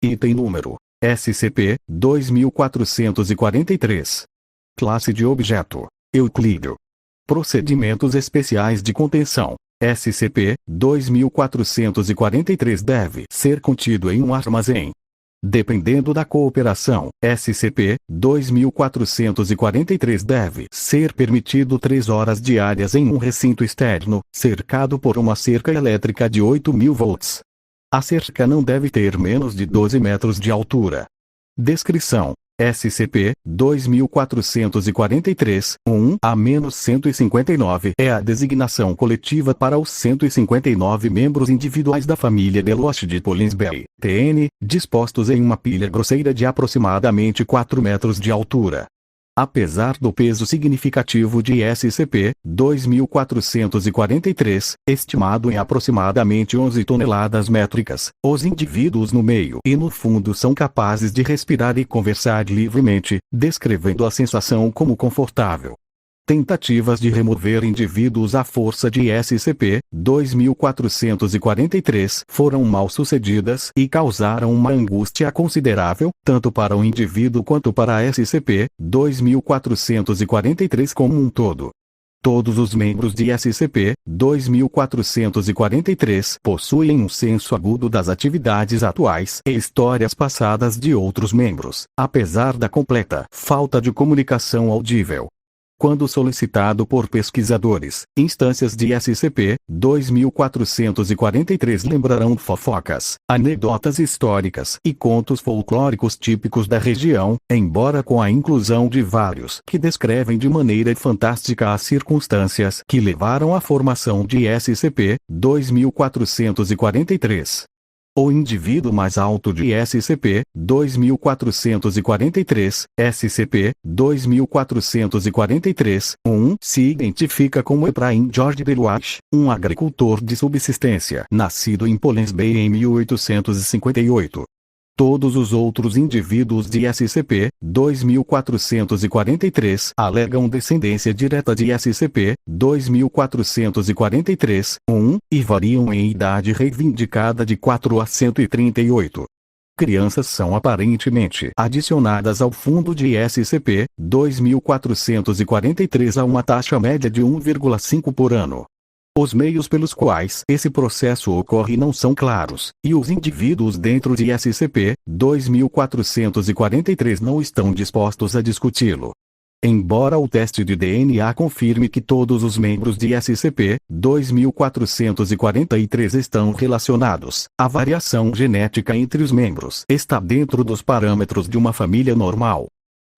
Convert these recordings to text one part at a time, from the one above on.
Item número SCP-2443. Classe de objeto: Euclídeo. Procedimentos especiais de contenção: SCP-2443 deve ser contido em um armazém. Dependendo da cooperação, SCP-2443 deve ser permitido 3 horas diárias em um recinto externo, cercado por uma cerca elétrica de 8.000 volts. A cerca não deve ter menos de 12 metros de altura. Descrição: SCP-2443-1-159 é a designação coletiva para os 159 membros individuais da família Deloche de Polins Bay, TN, dispostos em uma pilha grosseira de aproximadamente 4 metros de altura. Apesar do peso significativo de SCP-2443, estimado em aproximadamente 11 toneladas métricas, os indivíduos no meio e no fundo são capazes de respirar e conversar livremente, descrevendo a sensação como confortável. Tentativas de remover indivíduos à força de SCP-2443 foram mal sucedidas e causaram uma angústia considerável, tanto para o indivíduo quanto para a SCP-2443 como um todo. Todos os membros de SCP-2443 possuem um senso agudo das atividades atuais e histórias passadas de outros membros, apesar da completa falta de comunicação audível. Quando solicitado por pesquisadores, instâncias de SCP-2443 lembrarão fofocas, anedotas históricas e contos folclóricos típicos da região, embora com a inclusão de vários que descrevem de maneira fantástica as circunstâncias que levaram à formação de SCP-2443. O indivíduo mais alto de SCP-2443, SCP-2443-1, se identifica como Ephraim George Deloche, um agricultor de subsistência, nascido em Polins Bay em 1858. Todos os outros indivíduos de SCP-2443 alegam descendência direta de SCP-2443-1 e variam em idade reivindicada de 4 a 138. Crianças são aparentemente adicionadas ao fundo de SCP-2443 a uma taxa média de 1,5 por ano. Os meios pelos quais esse processo ocorre não são claros, e os indivíduos dentro de SCP-2443 não estão dispostos a discuti-lo. Embora o teste de DNA confirme que todos os membros de SCP-2443 estão relacionados, a variação genética entre os membros está dentro dos parâmetros de uma família normal.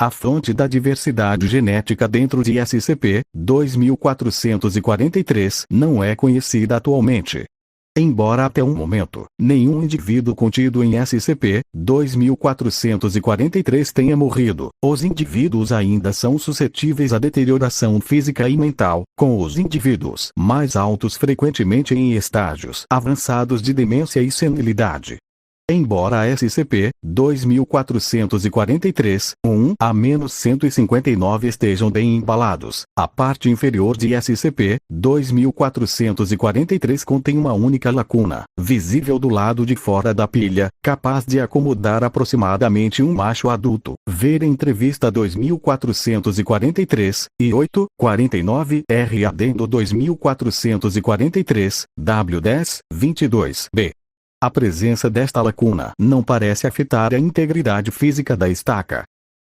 A fonte da diversidade genética dentro de SCP-2443 não é conhecida atualmente. Embora até o momento, nenhum indivíduo contido em SCP-2443 tenha morrido, os indivíduos ainda são suscetíveis à deterioração física e mental, com os indivíduos mais altos frequentemente em estágios avançados de demência e senilidade. Embora SCP-2443, 1-159 estejam bem embalados, a parte inferior de SCP-2443 contém uma única lacuna, visível do lado de fora da pilha, capaz de acomodar aproximadamente um macho adulto. Ver entrevista 2443, e 849, R. Adendo 2443, W10, 22b. A presença desta lacuna não parece afetar a integridade física da estaca.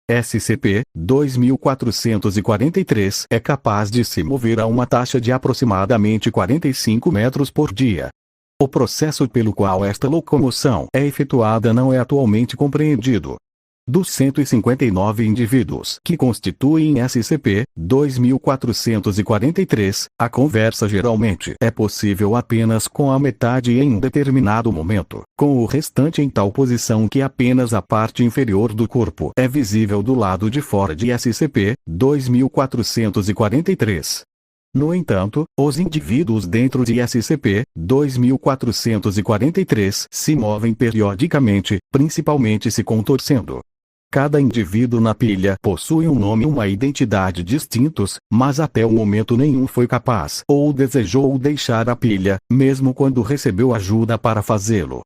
SCP-2443 é capaz de se mover a uma taxa de aproximadamente 45 metros por dia. O processo pelo qual esta locomoção é efetuada não é atualmente compreendido. Dos 159 indivíduos que constituem SCP-2443, a conversa geralmente é possível apenas com a metade em um determinado momento, com o restante em tal posição que apenas a parte inferior do corpo é visível do lado de fora de SCP-2443. No entanto, os indivíduos dentro de SCP-2443 se movem periodicamente, principalmente se contorcendo. Cada indivíduo na pilha possui um nome e uma identidade distintos, mas até o momento nenhum foi capaz ou desejou deixar a pilha, mesmo quando recebeu ajuda para fazê-lo.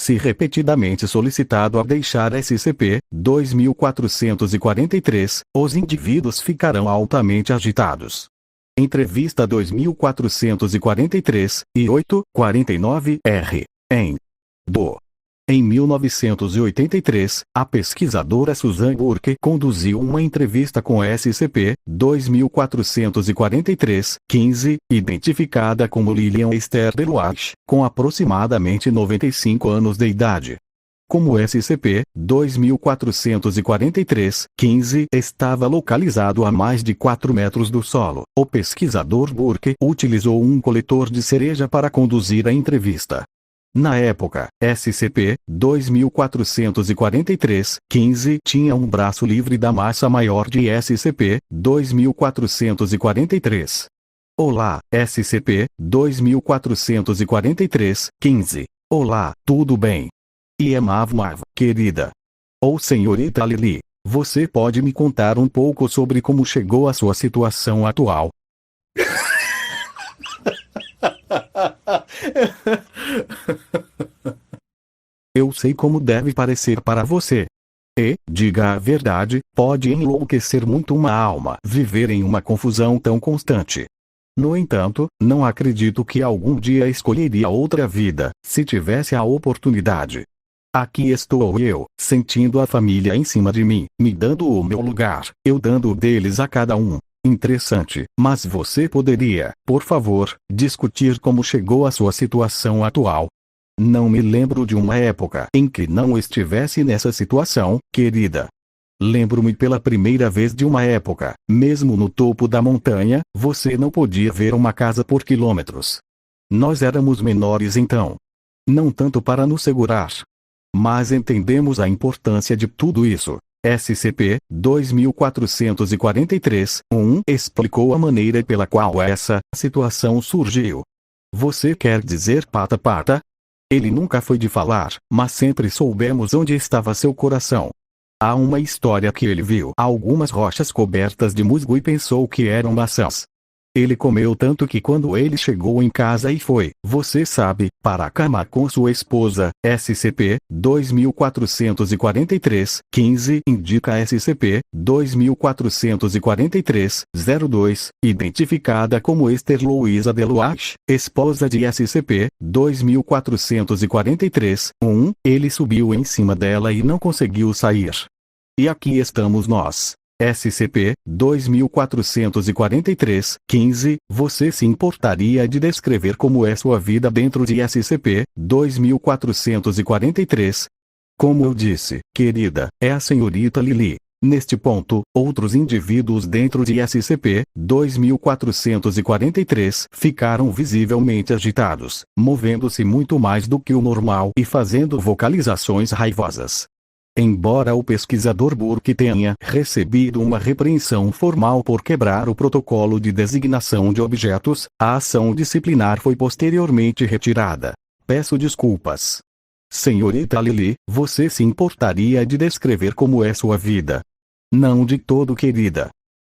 Se repetidamente solicitado a deixar SCP-2443, os indivíduos ficarão altamente agitados. Entrevista 2443 e 849-R. Em 1983, a pesquisadora Susan Burke conduziu uma entrevista com SCP-2443-15, identificada como Lillian Esther Deloitte, com aproximadamente 95 anos de idade. Como SCP-2443-15 estava localizado a mais de 4 metros do solo, o pesquisador Burke utilizou um coletor de cereja para conduzir a entrevista. Na época, SCP-2443-15 tinha um braço livre da massa maior de SCP-2443. Olá, SCP-2443-15. Olá, tudo bem? Mav, querida. Ou senhorita Lili, você pode me contar um pouco sobre como chegou à sua situação atual? Eu sei como deve parecer para você. E, diga a verdade, pode enlouquecer muito uma alma viver em uma confusão tão constante. No entanto, não acredito que algum dia escolheria outra vida, se tivesse a oportunidade. Aqui estou eu, sentindo a família em cima de mim, me dando o meu lugar, eu dando o deles a cada um. Interessante, mas você poderia, por favor, discutir como chegou à sua situação atual? Não me lembro de uma época em que não estivesse nessa situação, querida. Lembro-me pela primeira vez de uma época, mesmo no topo da montanha, você não podia ver uma casa por quilômetros. Nós éramos menores então. Não tanto para nos segurar. Mas entendemos a importância de tudo isso. SCP-2443-1 explicou a maneira pela qual essa situação surgiu. Você quer dizer pata-pata? Ele nunca foi de falar, mas sempre soubemos onde estava seu coração. Há uma história que ele viu algumas rochas cobertas de musgo e pensou que eram maçãs. Ele comeu tanto que quando ele chegou em casa e foi, você sabe, para a cama com sua esposa, SCP-2443-15 indica SCP-2443-02, identificada como Esther Louisa Deloitte, esposa de SCP-2443-1, ele subiu em cima dela e não conseguiu sair. E aqui estamos nós. SCP-2443-15, você se importaria de descrever como é sua vida dentro de SCP-2443? Como eu disse, querida, é a senhorita Lili. Neste ponto, outros indivíduos dentro de SCP-2443 ficaram visivelmente agitados, movendo-se muito mais do que o normal e fazendo vocalizações raivosas. Embora o pesquisador Burke tenha recebido uma repreensão formal por quebrar o protocolo de designação de objetos, a ação disciplinar foi posteriormente retirada. Peço desculpas. Senhorita Lili, você se importaria de descrever como é sua vida? Não de todo, querida.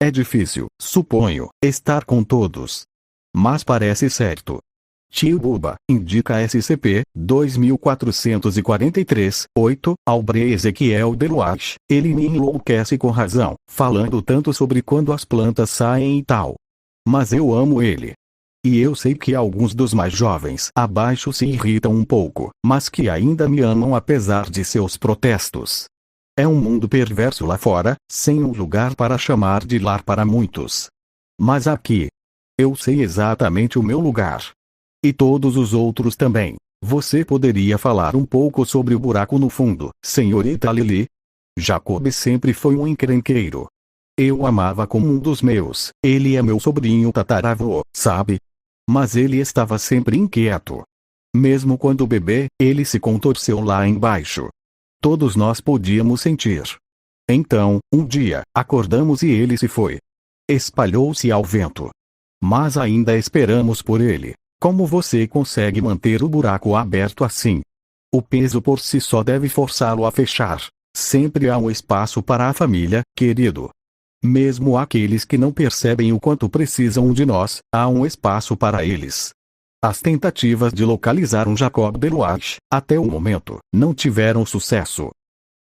É difícil, suponho, estar com todos. Mas parece certo. Tio Buba, indica SCP-2443-8, Aubrey Ezequiel Deloitte, ele me enlouquece com razão, falando tanto sobre quando as plantas saem e tal. Mas eu amo ele. E eu sei que alguns dos mais jovens abaixo se irritam um pouco, mas que ainda me amam apesar de seus protestos. É um mundo perverso lá fora, sem um lugar para chamar de lar para muitos. Mas aqui, eu sei exatamente o meu lugar. E todos os outros também. Você poderia falar um pouco sobre o buraco no fundo, senhorita Lili? Jacob sempre foi um encrenqueiro. Eu o amava como um dos meus, ele é meu sobrinho tataravô, sabe? Mas ele estava sempre inquieto. Mesmo quando bebê, ele se contorceu lá embaixo. Todos nós podíamos sentir. Então, um dia, acordamos e ele se foi. Espalhou-se ao vento. Mas ainda esperamos por ele. Como você consegue manter o buraco aberto assim? O peso por si só deve forçá-lo a fechar. Sempre há um espaço para a família, querido. Mesmo aqueles que não percebem o quanto precisam de nós, há um espaço para eles. As tentativas de localizar um Jacob Delouage, até o momento, não tiveram sucesso.